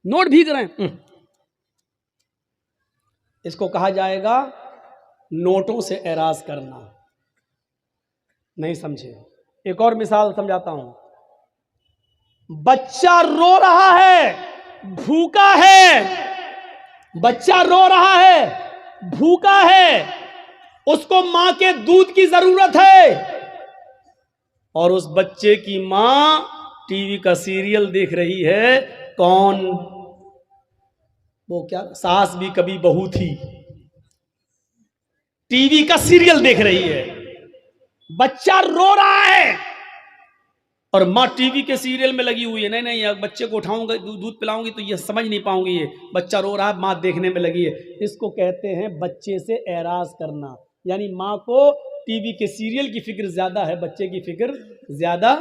Note بھیگ رہے ہیں. اس کو کہا جائے گا نوٹوں سے اعراض کرنا. نہیں سمجھے؟ ایک اور مثال سمجھاتا ہوں. بچہ رو رہا ہے, بھوکا ہے. بچہ رو رہا ہے, بھوکا ہے, اس کو ماں کے دودھ کی ضرورت ہے, اور اس بچے کی ماں ٹی وی کا سیریل دیکھ رہی ہے. کون؟ وہ کیا ساس بھی کبھی بہو تھی, ٹی وی کا سیریل دیکھ رہی ہے. بچہ رو رہا ہے اور ماں ٹی وی کے سیریل میں لگی ہوئی ہے. نہیں نہیں, بچے کو اٹھاؤں گا, دودھ پلاؤں گی تو یہ سمجھ نہیں پاؤں گی. یہ بچہ رو رہا ہے, ماں دیکھنے میں لگی ہے. اس کو کہتے ہیں بچے سے اعراض کرنا. یعنی ماں کو ٹی وی کے سیریل کی فکر زیادہ ہے, بچے کی فکر زیادہ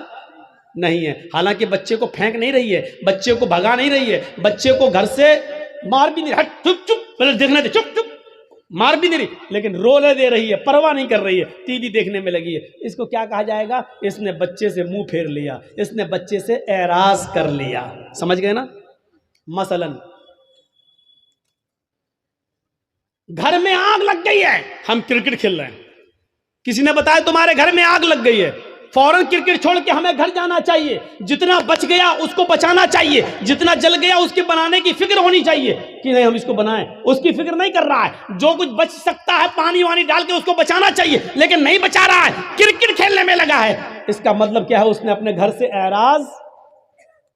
نہیں ہے. حالانکہ بچے کو پھینک نہیں رہی ہے, بچے کو بھگا نہیں رہی ہے, بچے کو گھر سے مار بھی نہیں, ہٹ چپ چپ پہلے دیکھنے دے, چپ چپ, مار بھی نہیں رہی, لیکن رونے دے رہی ہے, پرواہ نہیں کر رہی ہے, ٹی وی دیکھنے میں لگی ہے. اس کو کیا کہا جائے گا؟ اس نے بچے سے منہ پھیر لیا, اس نے بچے سے اعراض کر لیا. سمجھ گئے نا؟ مثلا گھر میں آگ لگ گئی ہے, ہم کرکٹ کھیل رہے ہیں, کسی نے بتایا تمہارے گھر میں آگ لگ گئی ہے, فوراً کرکٹ چھوڑ کے ہمیں گھر جانا چاہیے. جتنا بچ گیا اس کو بچانا چاہیے, جتنا جل گیا اس کے بنانے کی فکر ہونی چاہیے کہ نہیں ہم اس کو بنائیں. اس کی فکر نہیں کر رہا ہے. جو کچھ بچ سکتا ہے پانی وانی ڈال کے اس کو بچانا چاہیے, لیکن نہیں بچا رہا ہے, کرکٹ کھیلنے میں لگا ہے. اس کا مطلب کیا ہے؟ اس نے اپنے گھر سے اعراض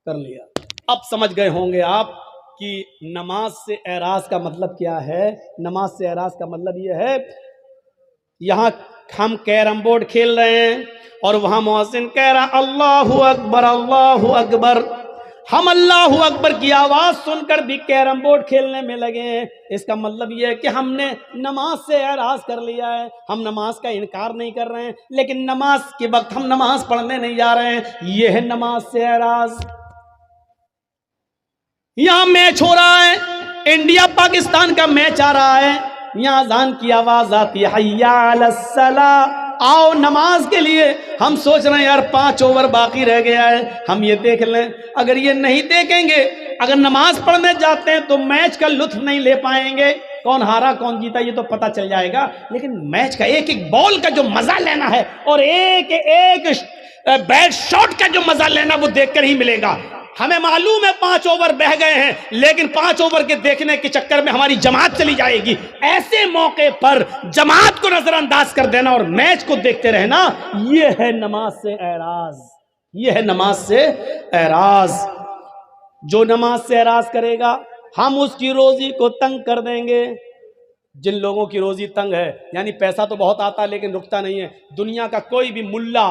کر لیا. اب سمجھ گئے ہوں گے آپ کہ نماز سے اعراض کا مطلب کیا ہے. نماز سے اعراض کا مطلب یہ ہے, یہاں ہم کیرم بورڈ کھیل رہے ہیں اور وہاں مؤذن کہہ رہا اللہ اکبر اللہ اکبر. ہم اللہ اکبر کی آواز سن کر بھی کیرم بورڈ کھیلنے میں لگے ہیں. اس کا مطلب یہ ہے کہ ہم نے نماز سے اعراض کر لیا ہے. ہم نماز کا انکار نہیں کر رہے ہیں, لیکن نماز کے وقت ہم نماز پڑھنے نہیں جا رہے ہیں. یہ ہے نماز سے اعراض. یہاں میچ ہو رہا ہے, انڈیا پاکستان کا میچ آ رہا ہے, یہاں اذان کی آواز آتی ہے حی علی الصلاۃ, آؤ نماز کے لیے. ہم سوچ رہے ہیں یار 5 اوور باقی رہ گیا ہے, ہم یہ دیکھ لیں. اگر یہ نہیں دیکھیں گے, اگر نماز پڑھنے جاتے ہیں تو میچ کا لطف نہیں لے پائیں گے. کون ہارا کون جیتا یہ تو پتہ چل جائے گا, لیکن میچ کا ایک ایک بال کا جو مزہ لینا ہے اور ایک ایک بیٹ شاٹ کا جو مزہ لینا وہ دیکھ کر ہی ملے گا. ہمیں معلوم ہے 5 اوور بہ گئے ہیں, لیکن 5 اوور کے دیکھنے کے چکر میں ہماری جماعت چلی جائے گی. ایسے موقع پر جماعت کو نظر انداز کر دینا اور میچ کو دیکھتے رہنا, یہ ہے نماز سے اعراض. یہ ہے نماز سے اعراض. جو نماز سے اعراض کرے گا ہم اس کی روزی کو تنگ کر دیں گے. جن لوگوں کی روزی تنگ ہے, یعنی پیسہ تو بہت آتا ہے لیکن رکتا نہیں ہے, دنیا کا کوئی بھی ملا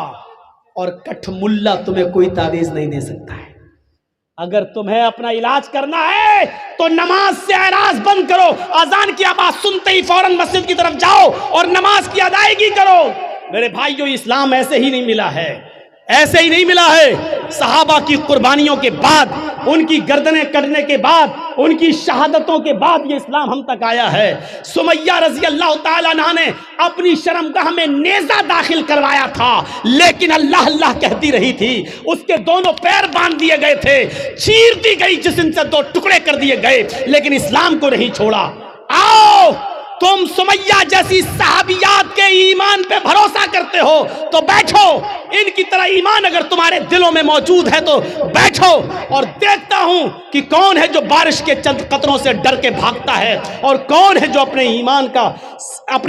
اور کٹھ ملا تمہیں کوئی تعویذ نہیں دے سکتا ہے. اگر تمہیں اپنا علاج کرنا ہے تو نماز سے اعراض بند کرو. اذان کی آواز سنتے ہی فوراً مسجد کی طرف جاؤ اور نماز کی ادائیگی کرو. میرے بھائیو, اسلام ایسے ہی نہیں ملا ہے, ایسے ہی نہیں ملا ہے. صحابہ کی قربانیوں کے بعد, ان کی گردنیں کٹنے کے بعد, ان کی شہادتوں کے بعد یہ اسلام ہم تک آیا ہے. سمیہ رضی اللہ تعالیٰ عنہا نے اپنی شرمگاہ میں نیزہ داخل کروایا تھا, لیکن اللہ اللہ کہتی رہی تھی. اس کے دونوں پیر باندھ دیے گئے تھے, چیر دی گئی جسم سے 2 ٹکڑے کر دیے گئے, لیکن اسلام کو نہیں چھوڑا. آؤ تم سمیہ جیسی صحابیات کے ایمان پہ بھروسہ کرتے ہو تو بیٹھو, ان کی طرح ایمان اگر تمہارے دلوں میں موجود ہے تو بیٹھو, اور دیکھتا ہوں کہ کون ہے جو بارش کے چند قطروں سے ڈر کے بھاگتا ہے اور کون ہے جو اپنے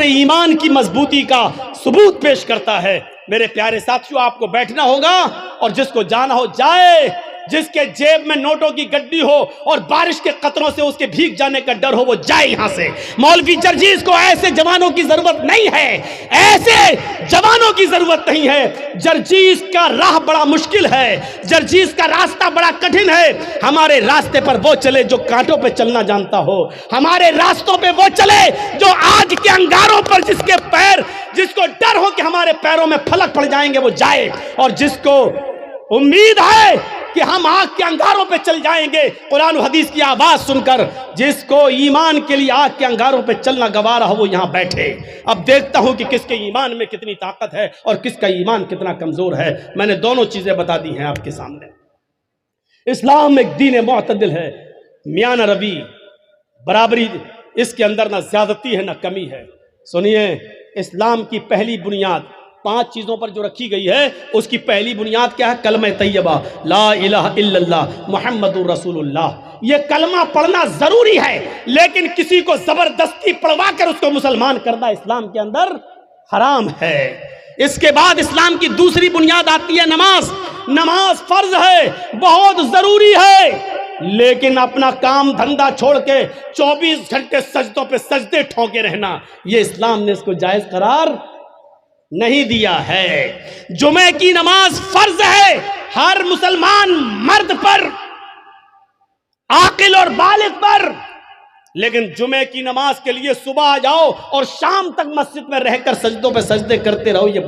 ایمان کی مضبوطی کا ثبوت پیش کرتا ہے. میرے پیارے ساتھیوں, آپ کو بیٹھنا ہوگا اور جس کو جانا ہو جائے. جس کے جیب میں نوٹوں کی گڈی ہو اور بارش کے قطروں سے اس کے بھیگ جانے کا ڈر ہو وہ جائے یہاں سے. مولوی جرجیز کو ایسے جوانوں کی ضرورت نہیں ہے, ایسے جوانوں کی ضرورت نہیں ہے. جرجیز کا راہ بڑا مشکل ہے, جرجیز کا راستہ بڑا کٹھن ہے. ہمارے راستے پر وہ چلے جو کانٹوں پہ چلنا جانتا ہو, ہمارے راستوں پہ وہ چلے جو آج کے انگاروں پر جس کو ڈر ہو کہ ہمارے پیروں میں پھلک پڑ جائیں گے وہ جائے, اور جس کو امید ہے کہ ہم آگ کے انگاروں پہ چل جائیں گے قرآن و حدیث کی آواز سن کر, جس کو ایمان کے لیے آگ کے انگاروں پہ چلنا گوارا ہو وہ یہاں بیٹھے. اب دیکھتا ہوں کہ کس کے ایمان میں کتنی طاقت ہے اور کس کا ایمان کتنا کمزور ہے. میں نے دونوں چیزیں بتا دی ہیں آپ کے سامنے. اسلام ایک دین معتدل ہے. میاں نہ روی برابری، اس کے اندر نہ زیادتی ہے نہ کمی ہے۔ سنیے، اسلام کی پہلی بنیاد 5 چیزوں پر جو رکھی گئی ہے، اس کی پہلی بنیاد کیا ہے؟ کلمہ طیبہ، لا الہ الا اللہ محمد الرسول اللہ۔ یہ کلمہ پڑھنا ضروری ہے، لیکن کسی کو زبردستی پڑھوا کر اس کو مسلمان کرنا اسلام کے اندر حرام ہے۔ اس کے بعد اسلام کی دوسری بنیاد آتی ہے نماز۔ نماز فرض ہے، بہت ضروری ہے، لیکن اپنا کام دھندا چھوڑ کے 24 گھنٹے سجدوں پہ سجدے ٹھونکے رہنا، یہ اسلام نے اس کو جائز قرار نہیں دیا ہے۔ جمعے کی نماز فرض ہے ہر مسلمان مرد پر، عاقل اور بالغ پر، لیکن جمعے کی نماز کے لیے صبح آ جاؤ اور شام تک مسجد میں رہ کر سجدوں پہ سجدے کرتے رہو، یہ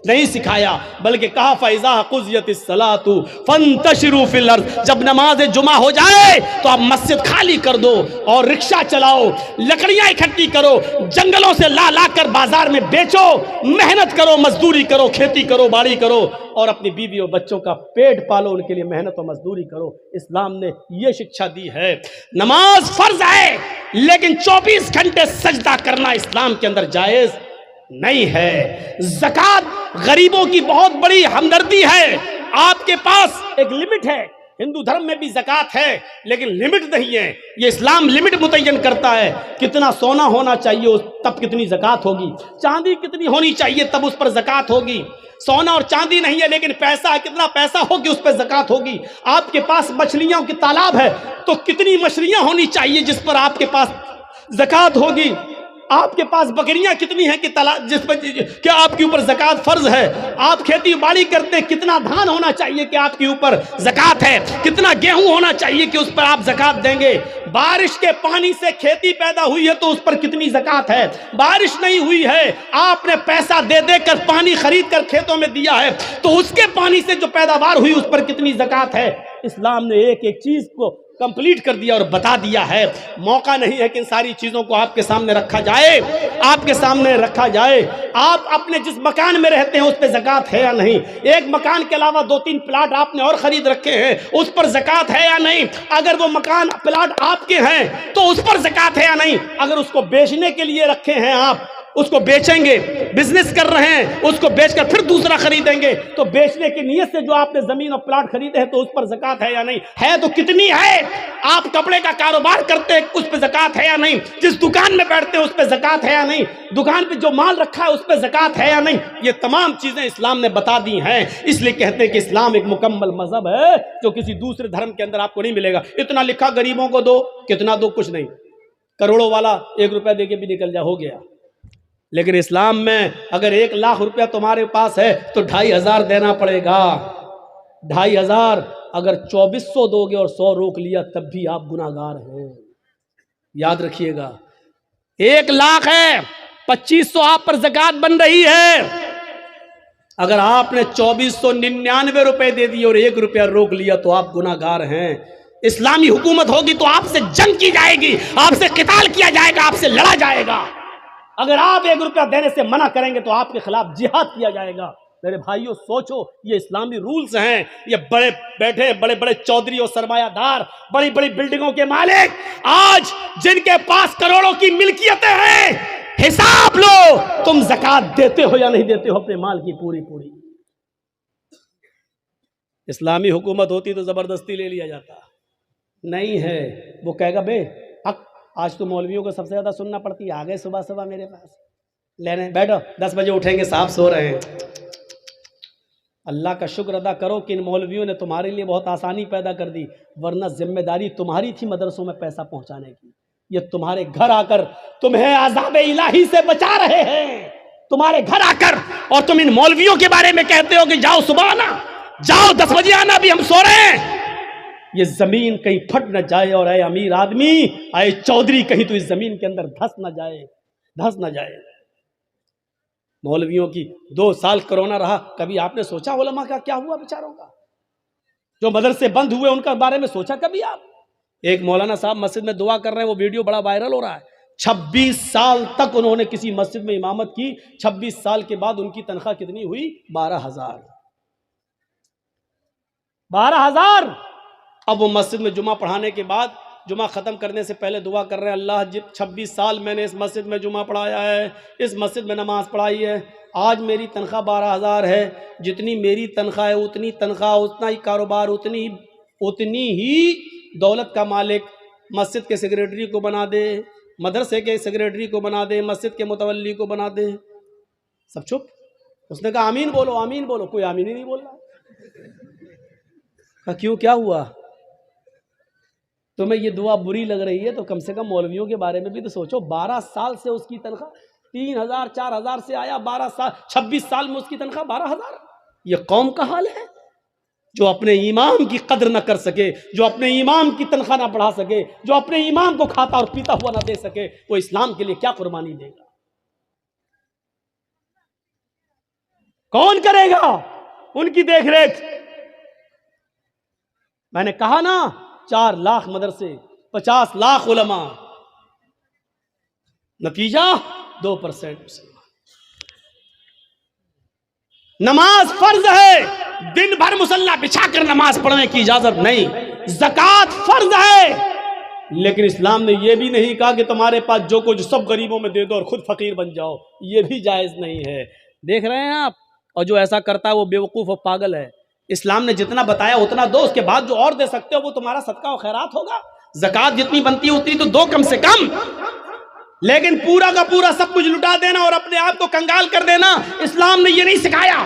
نہیں سکھایا، بلکہ کہا فَإِذَا قُضِيَتِ الصَّلَاةُ فَانتَشِرُوا فِي الْأَرْضِ، جب نماز جمعہ ہو جائے تو آپ مسجد خالی کر دو اور رکشہ چلاؤ، لکڑیاں اکٹھی کرو، جنگلوں سے لا لا کر بازار میں بیچو، محنت کرو، مزدوری کرو، کھیتی کرو، باڑی کرو، اور اپنی بیوی اور بچوں کا پیٹ پالو، ان کے لیے محنت و مزدوری کرو۔ اسلام نے یہ شکشا دی ہے۔ نماز فرض ہے، لیکن 24 گھنٹے سجدہ کرنا اسلام کے اندر جائز نہیں ہے۔ زکوٰۃ غریبوں کی بہت بڑی ہمدردی ہے، آپ کے پاس ایک لمٹ ہے۔ ہندو دھرم میں بھی زکوٰۃ ہے، لیکن لمٹ نہیں ہے۔ یہ اسلام لمٹ متعین کرتا ہے، کتنا سونا ہونا چاہیے تب کتنی زکوٰۃ ہوگی، چاندی کتنی ہونی چاہیے تب اس پر زکوٰۃ ہوگی۔ سونا اور چاندی نہیں ہے، لیکن پیسہ ہے، کتنا پیسہ ہوگی اس پہ زکوٰۃ ہوگی۔ آپ کے پاس مچھلیوں کی تالاب ہے تو کتنی مچھلیاں ہونی چاہیے جس پر آپ کے پاس زکوٰۃ ہوگی۔ آپ کے پاس بکریاں کتنی ہیں کہ جس پر کیا آپ کے اوپر زکوٰۃ فرض ہے۔ آپ کھیتی باڑی کرتے، کتنا دھان ہونا چاہیے کہ آپ کے اوپر زکوٰۃ ہے، کتنا گیہوں ہونا چاہیے کہ اس پر آپ زکوٰۃ دیں گے۔ بارش کے پانی سے کھیتی پیدا ہوئی ہے تو اس پر کتنی زکوٰۃ ہے۔ بارش نہیں ہوئی ہے، آپ نے پیسہ دے دے کر پانی خرید کر کھیتوں میں دیا ہے تو اس کے پانی سے جو پیداوار ہوئی اس پر کتنی زکوٰۃ ہے۔ اسلام نے ایک ایک چیز کو کمپلیٹ کر دیا اور بتا دیا ہے۔ موقع نہیں ہے کہ ان ساری چیزوں کو آپ کے سامنے رکھا جائے، آپ کے سامنے رکھا جائے۔ آپ اپنے جس مکان میں رہتے ہیں اس پہ زکوٰۃ ہے یا نہیں؟ ایک مکان کے علاوہ 2-3 پلاٹ آپ نے اور خرید رکھے ہیں، اس پر زکوٰۃ ہے یا نہیں؟ اگر وہ مکان پلاٹ آپ کے ہیں تو اس پر زکوٰۃ ہے یا نہیں؟ اگر اس کو بیچنے کے لیے رکھے ہیں، آپ اس کو بیچیں گے، بزنس کر رہے ہیں، اس کو بیچ کر پھر دوسرا خریدیں گے، تو بیچنے کی نیت سے جو آپ نے زمین اور پلاٹ خریدے ہیں تو اس پر زکوٰۃ ہے یا نہیں؟ ہے تو کتنی ہے؟ آپ کپڑے کا کاروبار کرتے ہیں، اس پہ زکوٰۃ ہے یا نہیں؟ جس دکان میں بیٹھتے ہیں اس پہ زکوٰۃ ہے یا نہیں؟ دکان پہ جو مال رکھا ہے اس پہ زکوٰۃ ہے یا نہیں؟ یہ تمام چیزیں اسلام نے بتا دی ہیں۔ اس لیے کہتے ہیں کہ اسلام ایک مکمل مذہب ہے جو کسی دوسرے دھرم کے اندر آپ کو نہیں ملے گا۔ اتنا لکھا غریبوں کو دو، کتنا دو؟ کچھ نہیں۔ کروڑوں والا 1 روپیہ دے کے بھی نکل جا، ہو گیا۔ لیکن اسلام میں اگر 1 لاکھ روپیہ تمہارے پاس ہے تو 2500 دینا پڑے گا۔ 2500 اگر 2400 دو گے اور 100 روک لیا تب بھی آپ گناہگار ہیں، یاد رکھیے گا۔ 1 لاکھ ہے، 2500 آپ پر زکوٰۃ بن رہی ہے۔ اگر آپ نے 2499 روپے دے دیے اور 1 روپیہ روک لیا تو آپ گناہگار ہیں۔ اسلامی حکومت ہوگی تو آپ سے جنگ کی جائے گی، آپ سے قتال کیا جائے گا، آپ سے لڑا جائے گا۔ اگر آپ 1 روپیہ دینے سے منع کریں گے تو آپ کے خلاف جہاد کیا جائے گا۔ میرے بھائیوں سوچو، یہ اسلامی رولز ہیں۔ یہ بڑے بیٹھے بڑے بڑے چودھری اور سرمایہ دار، بڑی بڑی بلڈنگوں کے مالک، آج جن کے پاس کروڑوں کی ملکیتیں ہیں، حساب لو تم زکوٰۃ دیتے ہو یا نہیں دیتے ہو اپنے مال کی پوری پوری۔ اسلامی حکومت ہوتی تو زبردستی لے لیا جاتا، نہیں ہے۔ وہ کہے گا بے آج تو مولویوں کو سب سے زیادہ سننا پڑتی ہے، آ گئے صبح صبح میرے پاس لینے، بیٹھو 10 بجے اٹھیں گے، صاحب سو رہے ہیں۔ اللہ کا شکر ادا کرو کہ ان مولویوں نے تمہارے لیے بہت آسانی پیدا کر دی، ورنہ ذمہ داری تمہاری تھی مدرسوں میں پیسہ پہنچانے کی۔ یہ تمہارے گھر آ کر تمہیں عذاب الہی سے بچا رہے ہیں، تمہارے گھر آ کر، اور تم ان مولویوں کے بارے میں کہتے ہو کہ جاؤ صبح آنا، جاؤ 10 بجے آنا، ابھی ہم سو رہے ہیں۔ یہ زمین کہیں پھٹ نہ جائے، اور اے امیر آدمی، اے چودھری، کہیں تو اس زمین کے اندر دھس نہ جائے، دھس نہ جائے۔ مولویوں کی 2 سال کرونا رہا، کبھی آپ نے سوچا علماء کا کیا ہوا بیچاروں کا؟ جو مدرسے بند ہوئے ان کا بارے میں سوچا کبھی آپ؟ ایک مولانا صاحب مسجد میں دعا کر رہے ہیں، وہ ویڈیو بڑا وائرل ہو رہا ہے۔ 26 سال تک انہوں نے کسی مسجد میں امامت کی، 26 سال کے بعد ان کی تنخواہ کتنی ہوئی؟ 12,000۔ 12,000۔ اب وہ مسجد میں جمعہ پڑھانے کے بعد جمعہ ختم کرنے سے پہلے دعا کر رہے ہیں اللہ 26 سال میں نے اس مسجد میں جمعہ پڑھایا ہے، اس مسجد میں نماز پڑھائی ہے، آج میری تنخواہ 12,000 ہے، جتنی میری تنخواہ ہے اتنی تنخواہ، اتنا ہی کاروبار، اتنی ہی دولت کا مالک مسجد کے سیکریٹری کو بنا دے، مدرسے کے سیکریٹری کو بنا دے، مسجد کے متولی کو بنا دے۔ سب چپ۔ اس نے کہا آمین بولو، آمین بولو، کوئی آمین ہی نہیں بول رہا۔ کہا کیوں، کیا ہوا؟ تمہیں یہ دعا بری لگ رہی ہے تو کم سے کم مولویوں کے بارے میں بھی تو سوچو۔ 12 سال سے اس کی تنخواہ 3,000 4,000 سے آیا، 12 سال 26 سال میں اس کی تنخواہ 12,000۔ یہ قوم کا حال ہے جو اپنے امام کی قدر نہ کر سکے، جو اپنے امام کی تنخواہ نہ بڑھا سکے، جو اپنے امام کو کھاتا اور پیتا ہوا نہ دے سکے، وہ اسلام کے لیے کیا قربانی دے گا؟ کون کرے گا ان کی دیکھ ریکھ؟ میں نے کہا نا 4 لاکھ مدرسے، 50 لاکھ علماء، نتیجہ 2% مسلمان۔ نماز فرض ہے، دن بھر مصلی بچھا کر نماز پڑھنے کی اجازت نہیں۔ زکوٰۃ فرض ہے، لیکن اسلام نے یہ بھی نہیں کہا کہ تمہارے پاس جو کچھ سب غریبوں میں دے دو اور خود فقیر بن جاؤ، یہ بھی جائز نہیں ہے۔ دیکھ رہے ہیں آپ، اور جو ایسا کرتا ہے وہ بیوقوف و پاگل ہے۔ اسلام نے جتنا بتایا اتنا دو، اس کے بعد جو اور دے سکتے ہو وہ تمہارا صدقہ و خیرات ہوگا۔ زکوٰۃ جتنی بنتی ہے اتنی تو دو کم سے کم، لیکن پورا کا پورا سب کچھ لٹا دینا اور اپنے آپ کو کنگال کر دینا، اسلام نے یہ نہیں سکھایا۔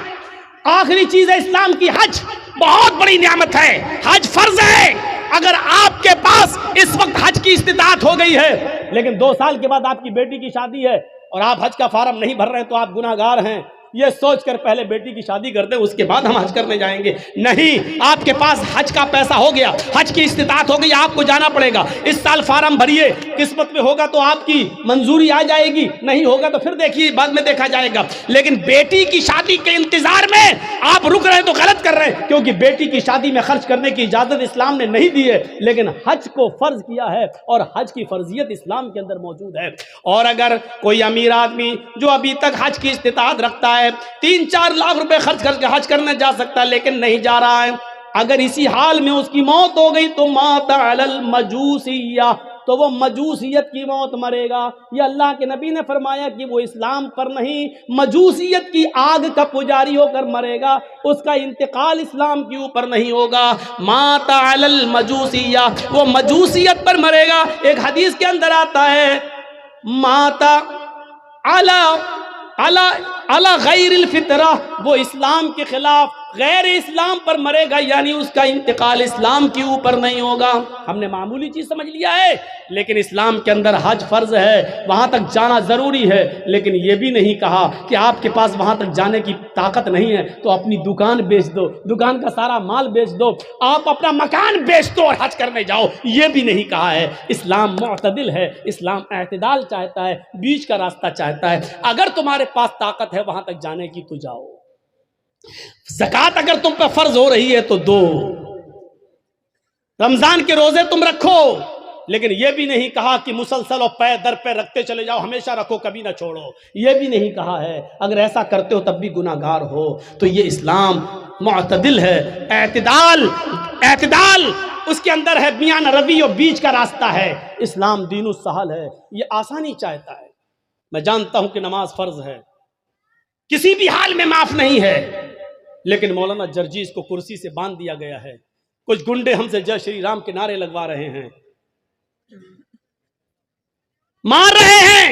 آخری چیز ہے اسلام کی حج، بہت بڑی نعمت ہے، حج فرض ہے۔ اگر آپ کے پاس اس وقت حج کی استطاعت ہو گئی ہے لیکن 2 سال کے بعد آپ کی بیٹی کی شادی ہے اور آپ حج کا فارم نہیں بھر رہے ہیں تو آپ گناہ گار ہیں، یہ سوچ کر پہلے بیٹی کی شادی کر دیں، اس کے بعد ہم حج کرنے جائیں گے۔ نہیں، آپ کے پاس حج کا پیسہ ہو گیا، حج کی استطاعت ہو گئی، آپ کو جانا پڑے گا۔ اس سال فارم بھریے، قسمت میں ہوگا تو آپ کی منظوری آ جائے گی، نہیں ہوگا تو پھر دیکھیے، بعد میں دیکھا جائے گا۔ لیکن بیٹی کی شادی کے انتظار میں آپ رک رہے ہیں تو غلط کر رہے ہیں، کیونکہ بیٹی کی شادی میں خرچ کرنے کی اجازت اسلام نے نہیں دی ہے، لیکن حج کو فرض کیا ہے اور حج کی فرضیت اسلام کے اندر موجود ہے۔ اور اگر کوئی امیر آدمی جو ابھی تک حج کی استطاعت رکھتا ہے 3-4 لاکھ روپے خرچ کر کے حج کرنے جا سکتا ہے لیکن نہیں جا رہا ہے، اگر اسی حال میں اس کی موت ہو گئی تو مات علی المجوسیہ، تو وہ مجوسیت کی موت مرے گا۔ یہ اللہ کے نبی نے فرمایا کہ وہ اسلام پر نہیں، مجوسیت کی آگ کا پجاری ہو کر مرے گا، اس کا انتقال اسلام کے اوپر نہیں ہوگا۔ مات علی المجوسیہ، وہ مجوسیت پر مرے گا۔ ایک حدیث کے اندر آتا ہے مات علی غیر الفطرہ، وہ اسلام کے خلاف غیر اسلام پر مرے گا، یعنی اس کا انتقال اسلام کے اوپر نہیں ہوگا۔ ہم نے معمولی چیز سمجھ لیا ہے، لیکن اسلام کے اندر حج فرض ہے، وہاں تک جانا ضروری ہے، لیکن یہ بھی نہیں کہا کہ آپ کے پاس وہاں تک جانے کی طاقت نہیں ہے تو اپنی دکان بیچ دو، دکان کا سارا مال بیچ دو، آپ اپنا مکان بیچ دو اور حج کرنے جاؤ، یہ بھی نہیں کہا ہے۔ اسلام معتدل ہے، اسلام اعتدال چاہتا ہے، بیچ کا راستہ چاہتا ہے۔ اگر تمہارے پاس طاقت ہے وہاں تک جانے کی تو جاؤ۔ زکوٰۃ اگر تم پہ فرض ہو رہی ہے تو دو، رمضان کے روزے تم رکھو، لیکن یہ بھی نہیں کہا کہ مسلسل اور پے در پہ رکھتے چلے جاؤ، ہمیشہ رکھو کبھی نہ چھوڑو، یہ بھی نہیں کہا ہے۔ اگر ایسا کرتے ہو تب بھی گناہ گار ہو۔ تو یہ اسلام معتدل ہے، اعتدال اس کے اندر ہے، میان روی اور بیچ کا راستہ ہے۔ اسلام دین السہل ہے، یہ آسانی چاہتا ہے۔ میں جانتا ہوں کہ نماز فرض ہے، کسی بھی حال میں معاف نہیں ہے، لیکن مولانا جرجیز کو کرسی سے باندھ دیا گیا ہے، کچھ گنڈے ہم سے جے شری رام کے نعرے لگوا رہے ہیں، مار رہے ہیں،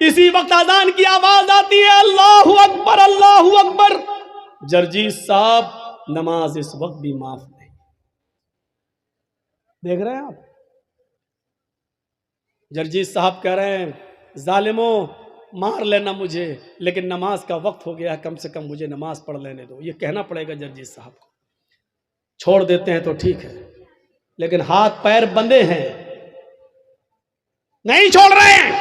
اسی وقت اذان کی آواز آتی ہے اللہ اکبر اللہ اکبر، جرجیز صاحب نماز اس وقت بھی معاف نہیں۔ دیکھ رہے ہیں آپ، جرجیز صاحب کہہ رہے ہیں ظالموں مار لینا مجھے، لیکن نماز کا وقت ہو گیا ہے، کم سے کم مجھے نماز پڑھ لینے دو۔ یہ کہنا پڑے گا جرجیز صاحب کو۔ چھوڑ دیتے ہیں تو ٹھیک ہے، لیکن ہاتھ پیر بندے ہیں، نہیں چھوڑ رہے ہیں۔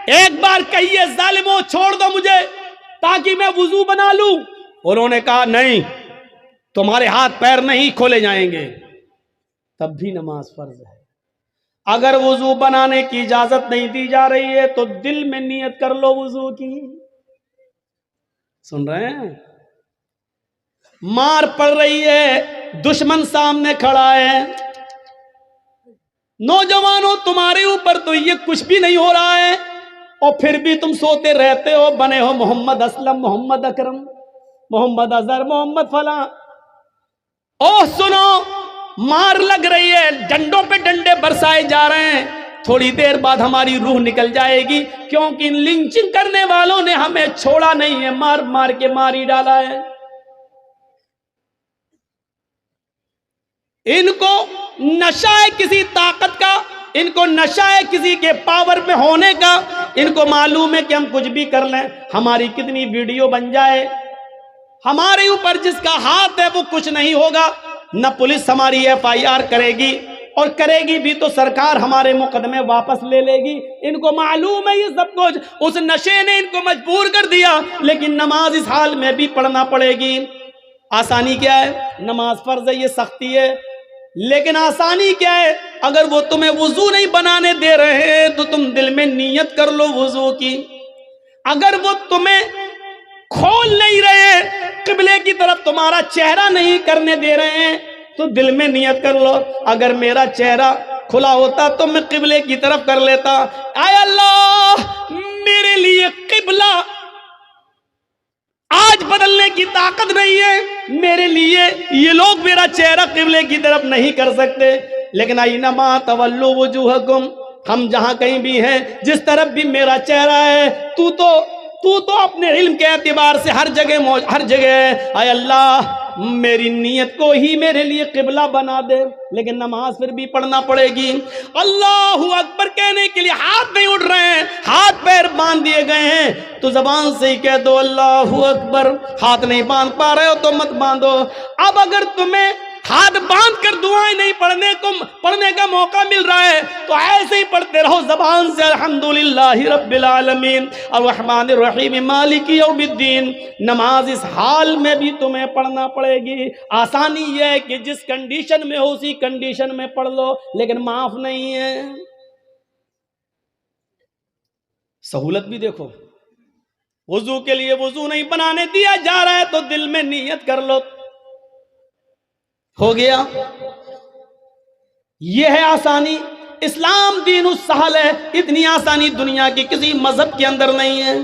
ایک بار کہیے ظالموں چھوڑ دو مجھے تاکہ میں وضو بنا لوں، انہوں نے کہا نہیں، تمہارے ہاتھ پیر نہیں کھولے جائیں گے، تب بھی نماز فرض ہے۔ اگر وضو بنانے کی اجازت نہیں دی جا رہی ہے تو دل میں نیت کر لو وضو کی۔ سن رہے ہیں؟ مار پڑ رہی ہے، دشمن سامنے کھڑا ہے، نوجوانوں تمہارے اوپر تو یہ کچھ بھی نہیں ہو رہا ہے اور پھر بھی تم سوتے رہتے ہو، بنے ہو محمد اسلم، محمد اکرم، محمد اظہر، محمد فلاں۔ اوہ سنو، مار لگ رہی ہے، ڈنڈوں پہ ڈنڈے برسائے جا رہے ہیں، تھوڑی دیر بعد ہماری روح نکل جائے گی، کیونکہ ان لنچنگ کرنے والوں نے ہمیں چھوڑا نہیں ہے، مار مار کے مار ہی ڈالا ہے۔ ان کو نشہ ہے کسی طاقت کا، ان کو نشہ ہے کسی کے پاور میں ہونے کا، ان کو معلوم ہے کہ ہم کچھ بھی کر لیں، ہماری کتنی ویڈیو بن جائے، ہمارے اوپر جس کا ہاتھ ہے وہ کچھ نہیں ہوگا، نہ پولیس ہماری FIR کرے گی، اور کرے گی بھی تو سرکار ہمارے مقدمے واپس لے لے گی۔ ان کو معلوم ہے یہ سب کچھ، اس نشے نے ان کو مجبور کر دیا، لیکن نماز اس حال میں بھی پڑھنا پڑے گی۔ آسانی کیا ہے؟ نماز فرض ہے، یہ سختی ہے، لیکن آسانی کیا ہے؟ اگر وہ تمہیں وضو نہیں بنانے دے رہے ہیں تو تم دل میں نیت کر لو وضو کی۔ اگر وہ تمہیں کھول نہیں رہے، قبلے کی طرف تمہارا چہرہ نہیں کرنے دے رہے ہیں تو دل میں نیت کر لو، اگر میرا چہرہ کھلا ہوتا تو میں قبلے کی طرف کر لیتا۔ اے اللہ، میرے لیے قبلہ آج بدلنے کی طاقت نہیں ہے، میرے لیے یہ لوگ میرا چہرہ قبلے کی طرف نہیں کر سکتے، لیکن اینما تولوا وجوہکم، ہم جہاں کہیں بھی ہیں، جس طرف بھی میرا چہرہ ہے، تو اپنے علم کے اعتبار سے ہر جگہ ہے۔ اے اللہ، میری نیت کو ہی میرے لیے قبلہ بنا دے، لیکن نماز پھر بھی پڑھنا پڑے گی۔ اللہ اکبر کہنے کے لیے ہاتھ نہیں اٹھ رہے ہیں، ہاتھ پیر باندھ دیے گئے ہیں، تو زبان سے ہی کہہ دو اللہ اکبر۔ ہاتھ نہیں باندھ پا رہے ہو تو مت باندھو۔ اب اگر تمہیں ہاتھ باندھ کر دعائیں نہیں پڑھنے کا موقع مل رہا ہے تو ایسے ہی پڑھتے رہو زبان سے، الحمدللہ رب العالمین الرحمن الرحیم مالک یوم الدین۔ نماز اس حال میں بھی تمہیں پڑھنا پڑے گی۔ آسانی یہ ہے کہ جس کنڈیشن میں ہو اسی کنڈیشن میں پڑھ لو، لیکن معاف نہیں ہے۔ سہولت بھی دیکھو، وضو کے لیے وضو نہیں بنانے دیا جا رہا ہے تو دل میں نیت کر لو، ہو گیا۔ یہ ہے آسانی۔ اسلام دین السہل ہے، اتنی آسانی دنیا کی کسی مذہب کے اندر نہیں ہے۔